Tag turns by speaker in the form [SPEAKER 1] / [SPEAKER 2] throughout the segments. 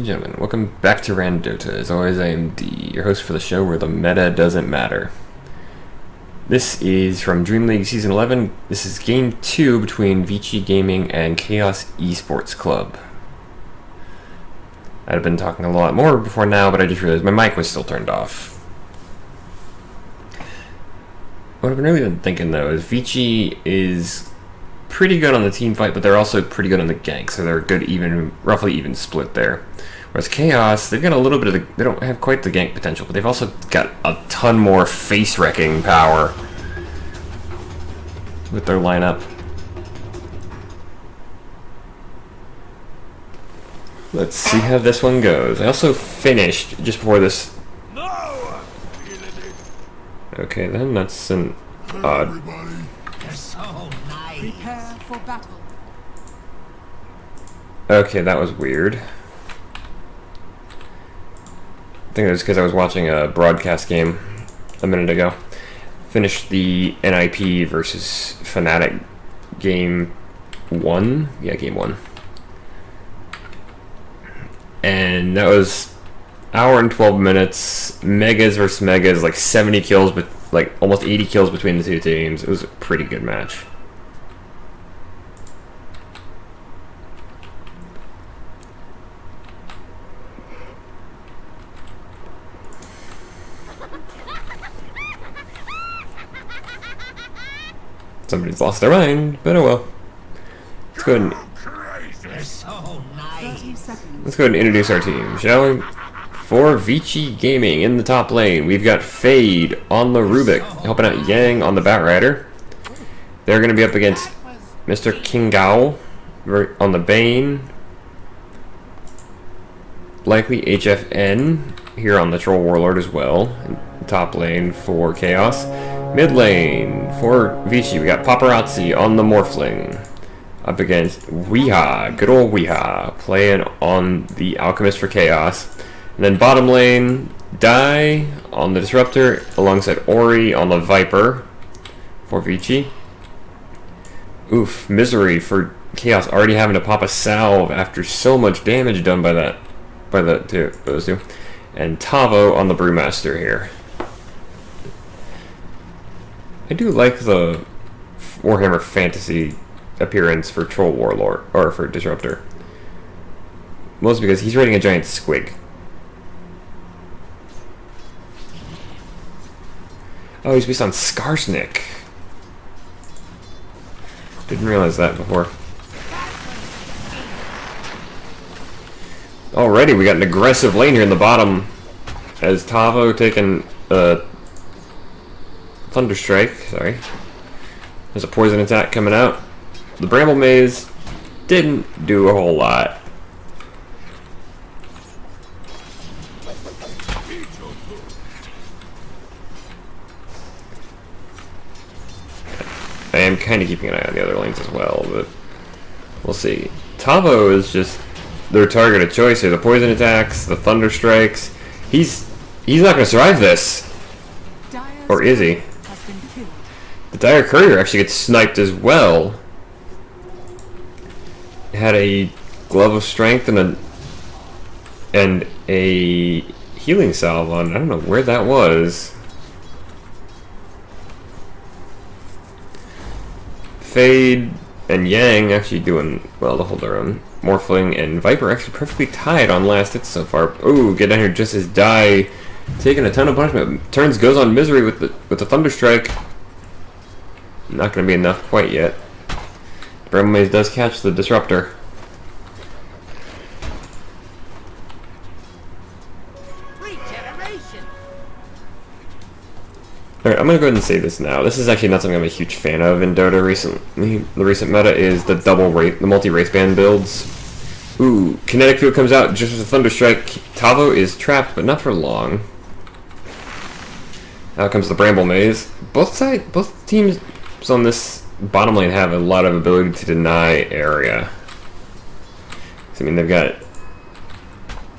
[SPEAKER 1] and gentlemen, welcome back to Randota. As always, I am D, your host for the show where the meta doesn't matter. This is from DreamLeague Season 11. This is Game 2 between Vici Gaming and Chaos Esports Club. I'd have been talking a lot more before now, but I just realized my mic was still turned off. What I've been really been thinking, though, is Vici is pretty good on the team fight, but they're also pretty good on the gank, so they're a good roughly even split there. Whereas Chaos, they've got a little bit of they don't have quite the gank potential, but they've also got a ton more face-wrecking power with their lineup. Let's see how this one goes. I also finished just before this. Okay, then that's an odd.
[SPEAKER 2] Prepare for battle.
[SPEAKER 1] Okay, that was weird. I think it was because I was watching a broadcast game a minute ago. Finished the NIP versus Fnatic game 1. Yeah, game 1. And that was hour and 12 minutes. Megas versus Megas, like 70 kills, but like almost 80 kills between the two teams. It was a pretty good match. Somebody's lost their mind, but oh well. Let's go ahead and introduce our team, shall we? For Vici Gaming in the top lane, we've got Fade on the Rubik, helping out Yang on the Batrider. They're going to be up against Mr. Kingao on the Bane. Likely HFN here on the Troll Warlord as well. In the top lane for Chaos. Mid lane for Vici, we got Paparazzi on the Morphling. Up against Weeha, good old Weeha, playing on the Alchemist for Chaos. And then bottom lane, Dai on the Disruptor, alongside Ori on the Viper for Vici. Oof, Misery for Chaos, already having to pop a salve after so much damage done by those two. And Tavo on the Brewmaster here. I do like the Warhammer Fantasy appearance for Troll Warlord, or for Disruptor. Mostly because he's riding a giant squig. Oh, he's based on Skarsnik. Didn't realize that before. Alrighty, we got an aggressive lane here in the bottom. As Tavo taking Thunderstrike, sorry. There's a poison attack coming out. The Bramble Maze didn't do a whole lot. I am kind of keeping an eye on the other lanes as well, but we'll see. Tavo is just their target of choice here. The poison attacks, the Thunderstrikes. He's not going to survive this. Or is he? The Dire Courier actually gets sniped as well. Had a Glove of Strength and a healing salve on. I don't know where that was. Fade and Yang actually doing well to hold their own. Morphling and Viper actually perfectly tied on last hits so far. Ooh, get down here just as Dai taking a ton of punishment. Turns goes on Misery with the Thunderstrike. Not going to be enough quite yet. Bramble Maze does catch the Disruptor. Alright, I'm going to go ahead and say this now. This is actually not something I'm a huge fan of in Dota recently. The recent meta is the multi-race band builds. Ooh, Kinetic Field comes out just with a Thunderstrike. Tavo is trapped, but not for long. Out comes the Bramble Maze. Both teams on this bottom lane have a lot of ability to deny area. So, I mean, they've got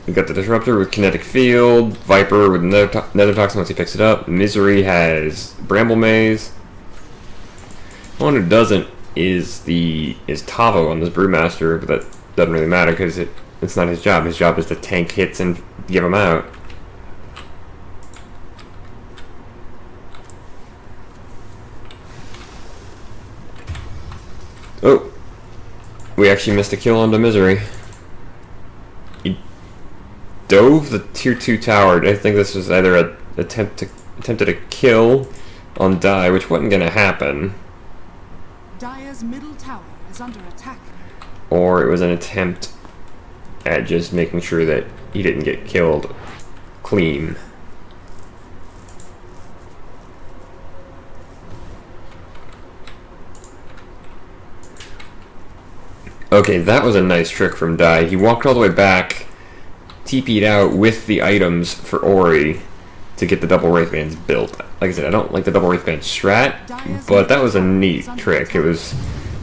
[SPEAKER 1] the Disruptor with Kinetic Field, Viper with Nether Toxin once he picks it up. Misery has Bramble Maze. One who doesn't is Tavo on this Brewmaster, but that doesn't really matter because it's not his job. His job is to tank hits and give them out. Oh, we actually missed a kill onto Misery. He dove the tier 2 tower. I think this was either a attempted a kill on Die, which wasn't gonna happen.
[SPEAKER 2] Dire's middle tower is under attack.
[SPEAKER 1] Or it was an attempt at just making sure that he didn't get killed clean. Okay, that was a nice trick from Dai. He walked all the way back, TP'd out with the items for Ori to get the double Wraith Bands built. Like I said, I don't like the double Wraith Band strat, but that was a neat trick. It was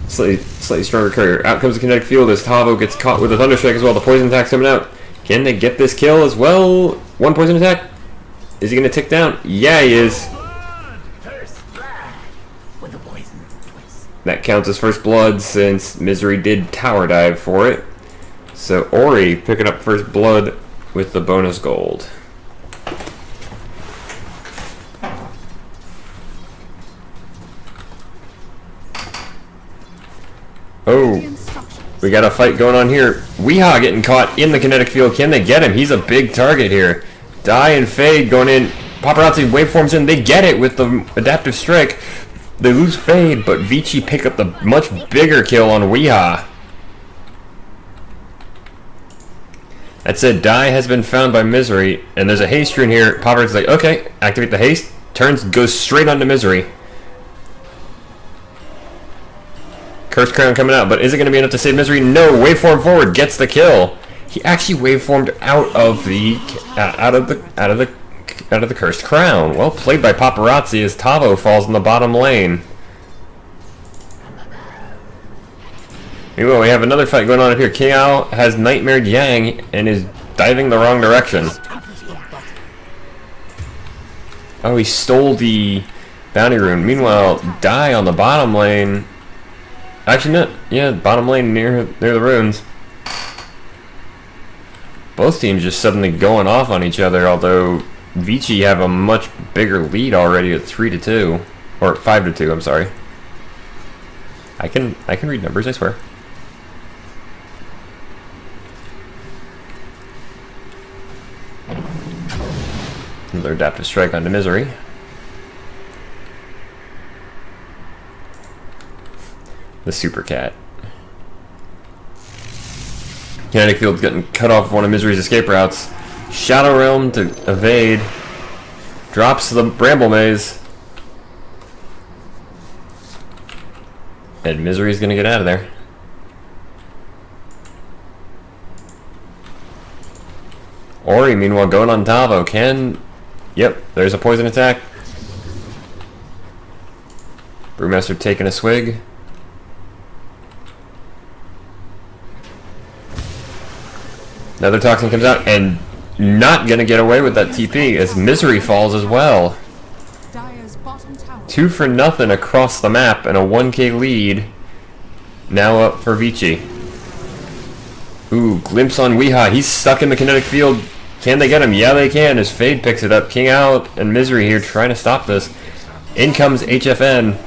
[SPEAKER 1] slightly stronger courier. Out comes the kinetic field as Tavo gets caught with a Thunderstrike as well. The poison attack's coming out. Can they get this kill as well? One poison attack. Is he going to tick down? Yeah, he is. That counts as first blood since Misery did tower dive for it. So Ori picking up first blood with the bonus gold. Oh, we got a fight going on here. Weehaw getting caught in the kinetic field. Can they get him? He's a big target here. Die and Fade going in. Paparazzi waveforms in. They get it with the adaptive strike. They lose Fade, but Vici pick up the much bigger kill on Weehaw. That said, Die has been found by Misery, and there's a haste rune here. Paparazzi's like, okay, activate the haste. Goes straight onto Misery. Curse Crown coming out, but is it going to be enough to save Misery? No, waveform forward gets the kill. He actually waveformed out of the Cursed Crown. Well played by Paparazzi as Tavo falls in the bottom lane. Anyway, we have another fight going on up here. KO has Nightmared Yang and is diving the wrong direction. Oh, he stole the bounty rune. Meanwhile, Die on the bottom lane. Actually, no. Yeah, bottom lane near the runes. Both teams just suddenly going off on each other, although Vici have a much bigger lead already at 3-2. Or 5-2, I'm sorry. I can read numbers, I swear. Another adaptive strike onto Misery. The Super Cat. Kinetic Field's getting cut off one of Misery's escape routes. Shadow Realm to evade. Drops the Bramble Maze. And Misery's gonna get out of there. Ori, meanwhile, going on Tavo. Yep, there's a poison attack. Brewmaster taking a swig. Another Toxin comes out and not gonna get away with that TP as Misery falls as well. 2 for nothing across the map and a 1k lead. Now up for Vici. Ooh, glimpse on Weehaw. He's stuck in the kinetic field. Can they get him? Yeah, they can as Fade picks it up. King out and Misery here trying to stop this. In comes HFN.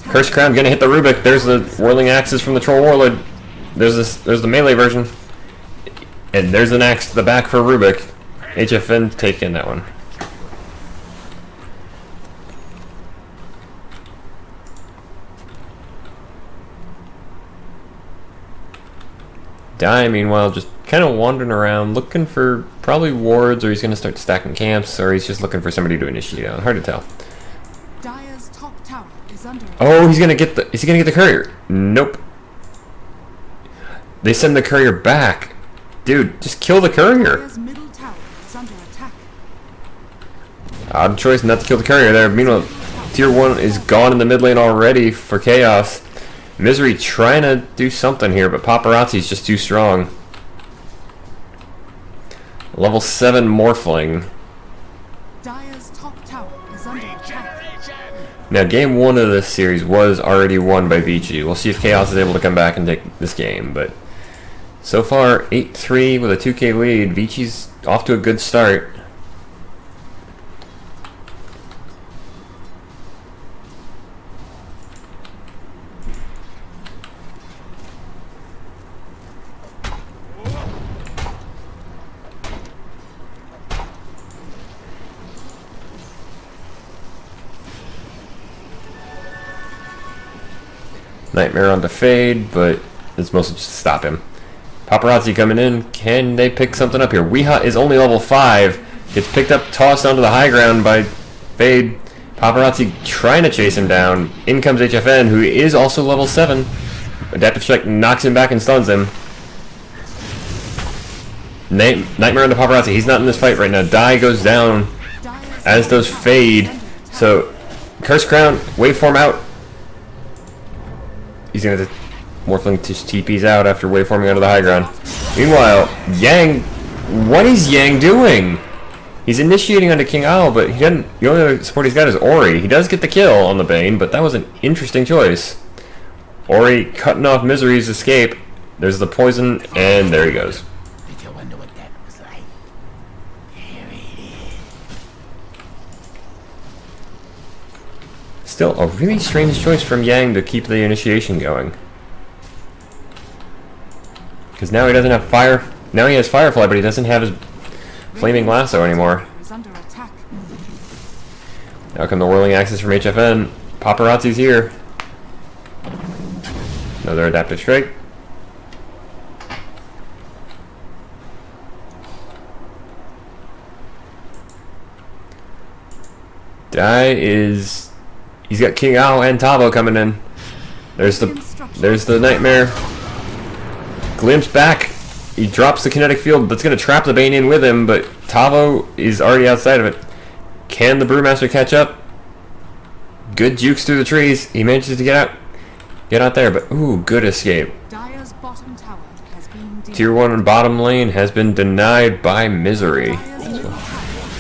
[SPEAKER 1] Curse Crown gonna hit the Rubik. There's the Whirling Axes from the Troll Warlord. There's the melee version. And there's an axe to the back for Rubik. HFN taking that one. Die, meanwhile, just kind of wandering around, looking for probably wards, or he's going to start stacking camps, or he's just looking for somebody to initiate on. Hard to tell.
[SPEAKER 2] Dire's top tower is under attack.
[SPEAKER 1] Oh, he's going to get the... Is he going to get the courier? Nope. They send the courier back. Dude, just kill the courier.
[SPEAKER 2] Dire's middle tower is under attack.
[SPEAKER 1] Odd choice not to kill the courier there. Meanwhile, tier 1 is gone in the mid lane already for Chaos. Misery trying to do something here, but Paparazzi's just too strong. Level 7 Morphling.
[SPEAKER 2] Dire's top tower is under attack.
[SPEAKER 1] Now, game 1 of this series was already won by Vici. We'll see if Chaos is able to come back and take this game, but So far, 8-3 with a 2K lead. Vici's off to a good start. Nightmare on the fade, but it's mostly just to stop him. Paparazzi coming in. Can they pick something up here? Weeha is only level 5. Gets picked up, tossed onto the high ground by Fade. Paparazzi trying to chase him down. In comes HFN, who is also level 7. Adaptive Strike knocks him back and stuns him. Nightmare on the Paparazzi. He's not in this fight right now. Dai goes down, as does Fade. So, Curse Crown, waveform out. He's going to Morphling just TP's out after waveforming onto the high ground. Meanwhile, Yang, what is Yang doing? He's initiating onto King Owl, but he doesn't. The only support he's got is Ori. He does get the kill on the Bane, but that was an interesting choice. Ori cutting off Misery's escape. There's the poison, and there he goes.
[SPEAKER 3] Did you wonder what that was like? Here it is.
[SPEAKER 1] Still a really strange choice from Yang to keep the initiation going. Because now he doesn't have fire. Now he has Firefly, but he doesn't have his Flaming Lasso anymore. Now come the Whirling Axis from HFN. Paparazzi's here. Another Adaptive Strike. Dai is... He's got King Owl and Tavo coming in. There's the Nightmare. Glimpse back. He drops the kinetic field. That's going to trap the Bane in with him, but Tavo is already outside of it. Can the Brewmaster catch up? Good jukes through the trees. He manages to get out there, but ooh, good escape.
[SPEAKER 2] Dire's bottom tower has been
[SPEAKER 1] Tier 1 bottom lane has been denied by Misery.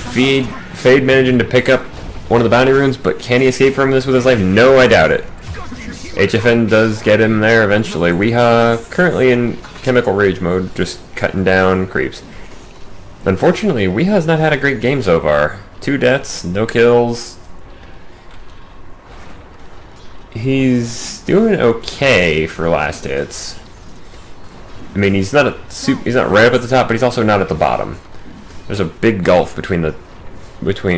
[SPEAKER 1] Fade managing to pick up one of the bounty runes, but can he escape from this with his life? No, I doubt it. HFN does get him there eventually. Weeha currently in Chemical Rage mode, just cutting down creeps. Unfortunately, Weeha's not had a great game so far. 2 deaths, no kills. He's doing okay for last hits. I mean, he's not right up at the top, but he's also not at the bottom. There's a big gulf between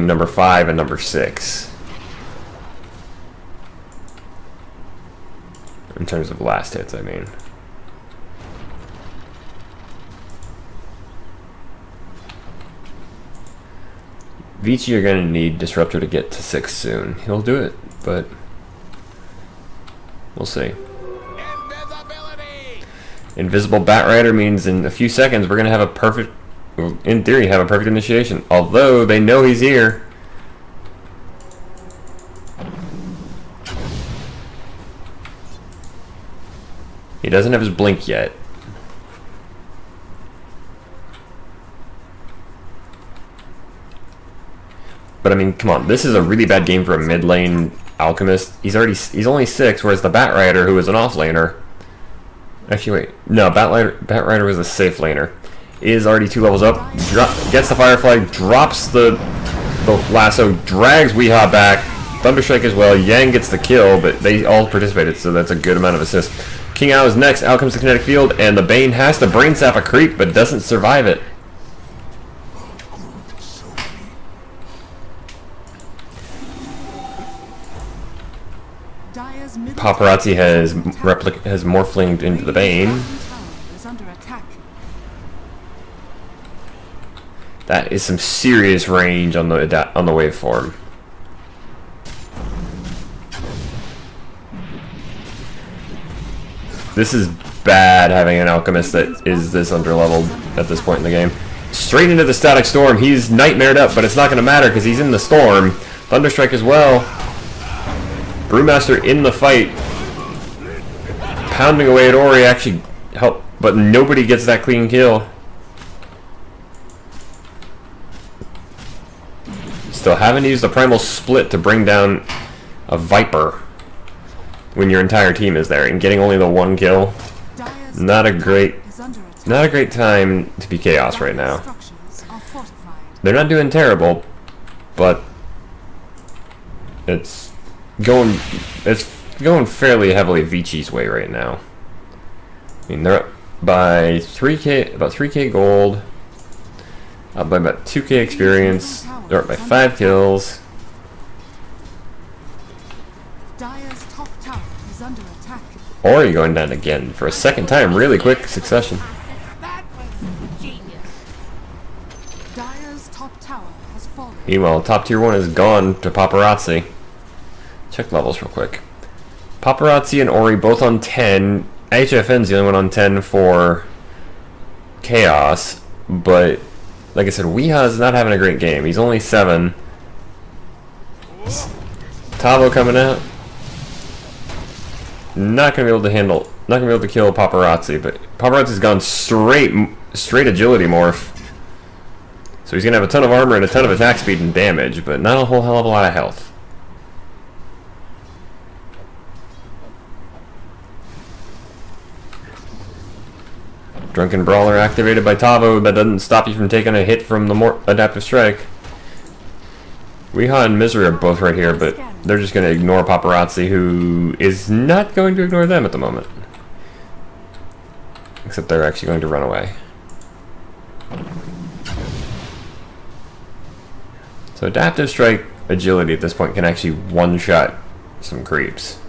[SPEAKER 1] number 5 and number 6. In terms of last hits, I mean. Vici are going to need Disruptor to get to 6 soon. He'll do it, but we'll see. Invisible Batrider means in a few seconds we're going to have a perfect, well, in theory, have a perfect initiation. Although they know he's here. He doesn't have his blink yet. But I mean, come on, this is a really bad game for a mid lane alchemist. He's only 6, whereas the Batrider, who is an off laner. Actually, wait, no, Batrider was a safe laner. Is already 2 levels up. Gets the Firefly, drops the lasso, drags Weeha back. Thunderstrike as well. Yang gets the kill, but they all participated, so that's a good amount of assists. King Owl is next. Out comes the kinetic field, and the Bane has to brain sap a creep, but doesn't survive it. Paparazzi has morphlinged into the Bane. That is some serious range on the waveform. This is bad having an alchemist that is this underleveled at this point in the game. Straight into the static storm. He's nightmared up, but it's not going to matter because he's in the storm. Thunderstrike as well. Brewmaster in the fight. Pounding away at Ori actually helped, but nobody gets that clean kill. Still haven't used the Primal Split to bring down a Viper when your entire team is there, and getting only the 1 kill. Not a great Not a great time to be Chaos right now.
[SPEAKER 2] Structures are fortified.
[SPEAKER 1] They're not doing terrible, but it's going fairly heavily Vici's way right now. I mean, they're up by 3k, about 3k gold, up by about 2k experience. They're up by 5 kills.
[SPEAKER 2] Dire's top tower is under attack.
[SPEAKER 1] Ori going down again for a second time, really quick succession.
[SPEAKER 3] That was genius.
[SPEAKER 2] Dire's top tower has fallen.
[SPEAKER 1] Meanwhile, top tier 1 is gone to Paparazzi. Check levels real quick. Paparazzi and Ori both on 10. HFN's the only one on 10 for Chaos, but like I said, Weeha's not having a great game. He's only 7. Tavo coming out. Not gonna be able to handle, not gonna be able to kill Paparazzi, but Paparazzi's gone straight agility morph. So he's gonna have a ton of armor and a ton of attack speed and damage, but not a whole hell of a lot of health. Drunken Brawler activated by Tavo. That doesn't stop you from taking a hit from the more adaptive strike. Weeha and Misery are both right here, but they're just going to ignore Paparazzi, who is not going to ignore them at the moment. Except they're actually going to run away. So adaptive strike agility at this point can actually one-shot some creeps.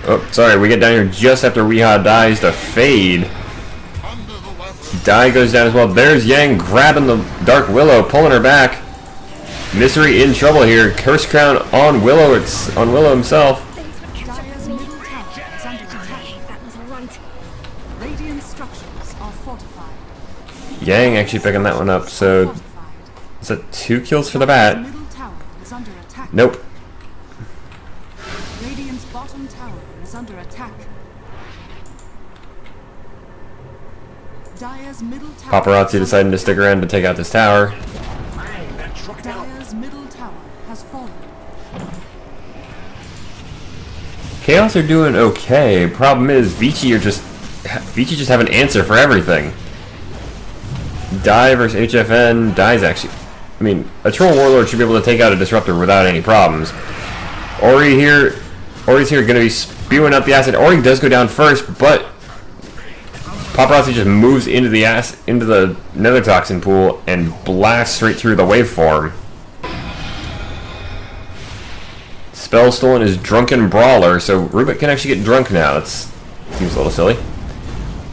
[SPEAKER 1] Oh, sorry, we get down here just after Weeha dies to Fade. Die goes down as well. There's Yang grabbing the Dark Willow, pulling her back. Misery in trouble here. Curse Crown on Willow. It's on Willow himself.
[SPEAKER 2] Dire's middle tower is under attack.
[SPEAKER 4] That was right.
[SPEAKER 2] Radiant structures are fortified.
[SPEAKER 1] Yang actually picking that one up. So
[SPEAKER 2] Fortified.
[SPEAKER 1] is that 2 kills for the bat?
[SPEAKER 2] Middle tower is under attack.
[SPEAKER 1] Nope.
[SPEAKER 2] Radiant's bottom tower is under attack. Dire's middle tower.
[SPEAKER 1] Paparazzi deciding to stick around to take out this tower.
[SPEAKER 2] Dire's middle tower has fallen.
[SPEAKER 1] Chaos are doing okay. Problem is, Vici just have an answer for everything. Die versus HFN. Die's actually, I mean, a Troll Warlord should be able to take out a Disruptor without any problems. Ori's here going to be spewing up the acid. Ori does go down first, but Paparazzi just moves into the Nether Toxin pool and blasts straight through the waveform. Spell stolen is Drunken Brawler, so Rubik can actually get drunk now. That seems a little silly.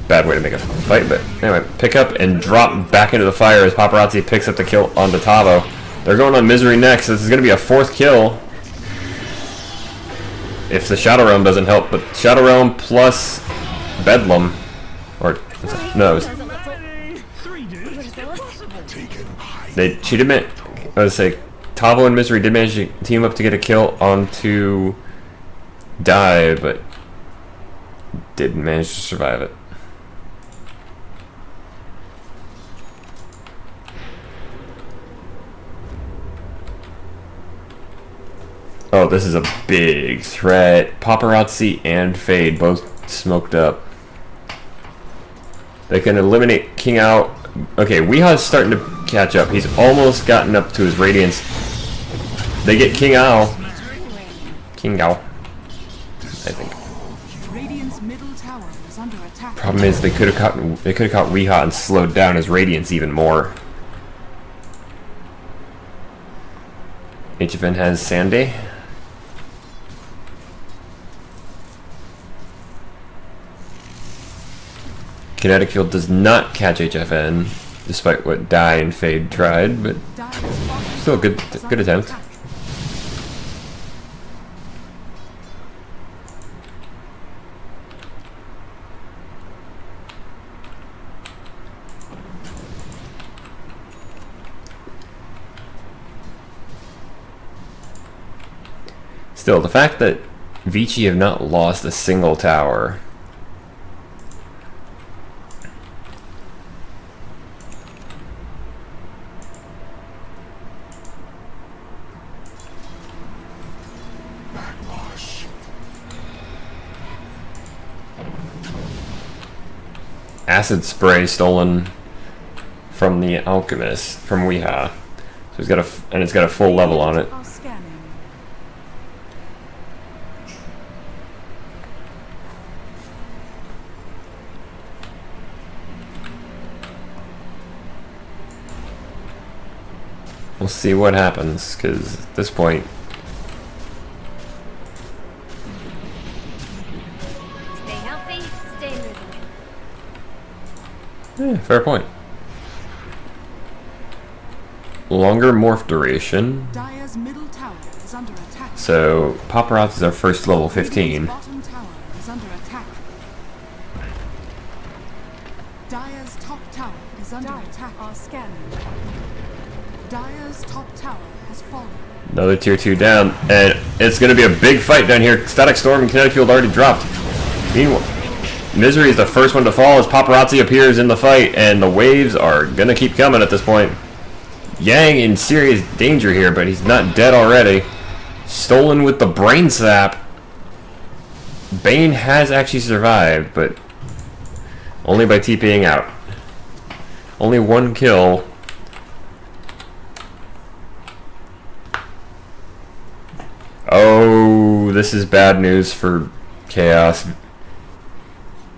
[SPEAKER 1] Bad way to make a fight, but anyway, pick up and drop back into the fire as Paparazzi picks up the kill onto Tavo. They're going on Misery next. This is going to be a 4th kill. If the Shadow Realm doesn't help, but Shadow Realm plus Bedlam. Or, no, it was, she did manage, I would say, Tavo and Misery did manage to team up to get a kill onto Die, but didn't manage to survive it. Oh, this is a big threat. Paparazzi and Fade both smoked up. They can eliminate King Ao. Okay, Weeha's starting to catch up. He's almost gotten up to his Radiance. They get King Ao. King Ao, I think.
[SPEAKER 2] Radiant's middle tower is under attack.
[SPEAKER 1] Problem is, they could have caught Weeha and slowed down his Radiance even more. HFN has Sandy. Kinetic Field does not catch HFN, despite what Die and Fade tried, but still a good attempt. Still, the fact that Vici have not lost a single tower. acid spray stolen from the alchemist, from Weeha. So it's got it's got a full level on it.
[SPEAKER 2] Are scanning.
[SPEAKER 1] We'll see what happens, because at this point,
[SPEAKER 4] Stay healthy, stay moving.
[SPEAKER 1] fair point. Longer morph duration.
[SPEAKER 2] Dire's middle tower is under attack.
[SPEAKER 1] So Paparazzi is our first level 15.
[SPEAKER 2] Bottom tower is under attack. Dire's top tower is under attack. Are scanning. Dire's top tower has fallen.
[SPEAKER 1] Another tier 2 down, and it's going to be a big fight down here. Static Storm and Kinetic Field already dropped. Meanwhile, Misery is the first one to fall as Paparazzi appears in the fight, and the waves are going to keep coming at this point. Yang in serious danger here, but he's not dead already. Stolen with the Brain Sap. Bane has actually survived, but only by TPing out. Only one kill. Oh, this is bad news for Chaos.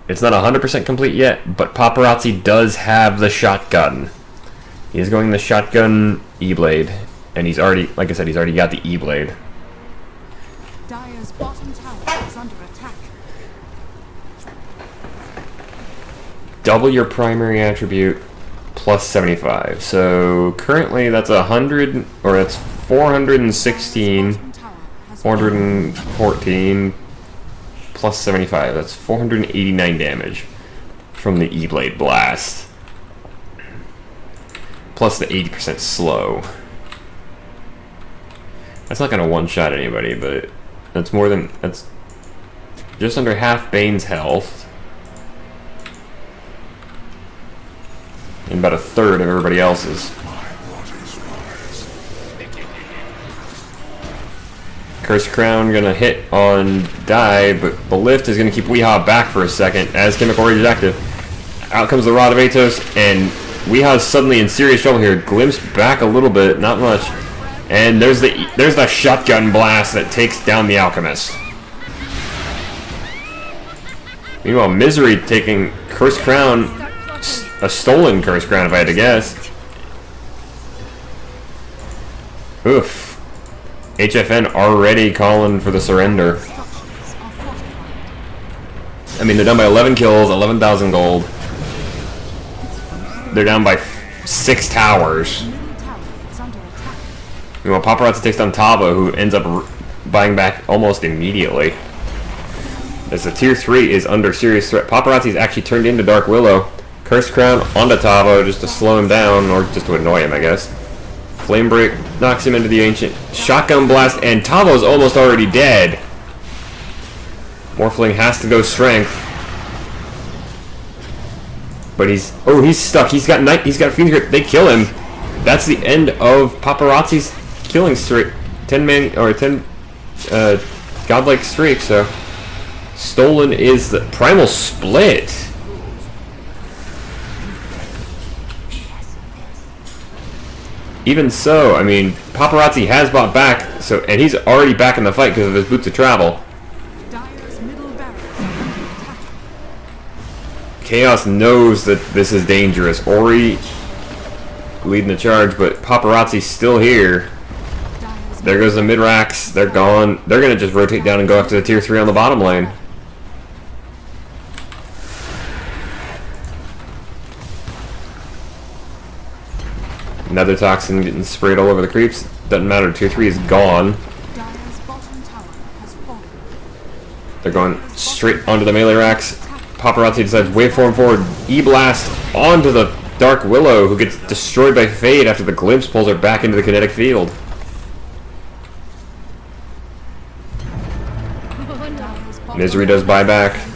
[SPEAKER 1] It's not 100% complete yet, but Paparazzi does have the shotgun. He is going the shotgun E-Blade, and he's already, like I said, he's already got the E-Blade.
[SPEAKER 2] Dire's bottom tower is under attack.
[SPEAKER 1] Double your primary attribute plus 75. So currently that's 100, or that's 416.
[SPEAKER 2] Bottom tower has fallen.
[SPEAKER 1] 414 plus 75. That's 489 damage from the E-Blade Blast. Plus the 80% slow. That's not going to one-shot anybody, but that's more than... That's just under half Bane's health. And about a third of everybody else's. Curse Crown gonna hit on Die, but the lift is gonna keep Weeha back for a second as Chemical Rage is active. Out comes the Rod of Atos, and Weeha's suddenly in serious trouble here. Glimpsed back a little bit, not much. And there's the shotgun blast that takes down the Alchemist. Meanwhile, Misery taking Curse Crown, a stolen Curse Crown if I had to guess. Oof. HFN already calling for the surrender.
[SPEAKER 2] Structures are fortified.
[SPEAKER 1] I mean, they're down by 11 kills, 11,000 gold. They're down by 6 towers.
[SPEAKER 2] Middle tower is under attack.
[SPEAKER 1] Meanwhile, Paparazzi takes down Tava, who ends up buying back almost immediately. As the tier 3 is under serious threat. Paparazzi's actually turned into Dark Willow. Curse Crown onto Tava just to slow him down, or just to annoy him, I guess. Flame Break knocks him into the Ancient. Shotgun Blast, and Tavo's almost already dead. Morphling has to go Strength. But he's stuck. He's got Fiend's Grip. They kill him. That's the end of Paparazzi's killing streak. 10 godlike streak, so stolen is the Primal Split. Even so, I mean, Paparazzi has bought back, so, and he's already back in the fight because of his boots of travel.
[SPEAKER 2] Dire's middle barracks are under attack.
[SPEAKER 1] Chaos knows that this is dangerous. Ori leading the charge, but Paparazzi's still here.
[SPEAKER 2] Dire's
[SPEAKER 1] There goes the mid-racks. They're gone. They're going to just rotate down and go after the tier 3 on the bottom lane. Another toxin getting sprayed all over the creeps. Doesn't matter. Tier 3 is gone.
[SPEAKER 2] Dire's bottom tower has fallen.
[SPEAKER 1] They're going straight onto the melee racks. Paparazzi decides waveform forward. E-blast onto the Dark Willow, who gets destroyed by Fade after the glimpse pulls her back into the kinetic field.
[SPEAKER 2] Dire's bottom
[SPEAKER 1] Misery does buyback.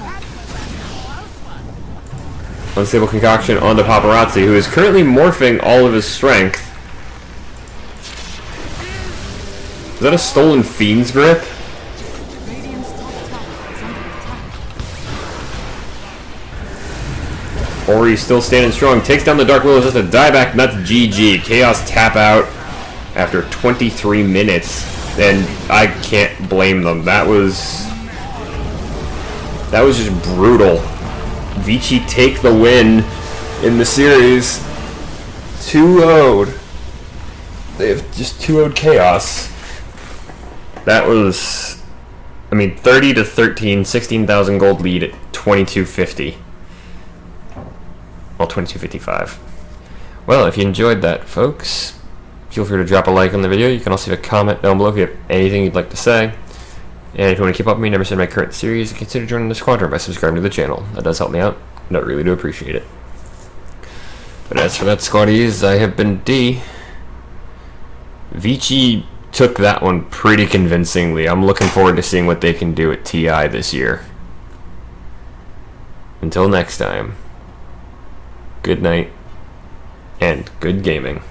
[SPEAKER 1] Unstable Concoction onto Paparazzi, who is currently morphing all of his strength. Is that a stolen Fiend's Grip?
[SPEAKER 2] Radiant's top tower is under attack.
[SPEAKER 1] Ori still standing strong. Takes down the Dark Willows with a dieback, and that's GG. Chaos tap out after 23 minutes. And I can't blame them. That was just brutal. Vici take the win in the series. 2-0'd. They've just 2-0'd Chaos. That was, I mean, 30-13, 16,000 gold lead at 2250. Well, 2255. Well, if you enjoyed that, folks, feel free to drop a like on the video. You can also leave a comment down below if you have anything you'd like to say. And if you want to keep up with me and never miss my current series, consider joining the squadron by subscribing to the channel. That does help me out, and I really do appreciate it. But as for that, squaddies, I have been D. Vici took that one pretty convincingly. I'm looking forward to seeing what they can do at TI this year. Until next time, good night, and good gaming.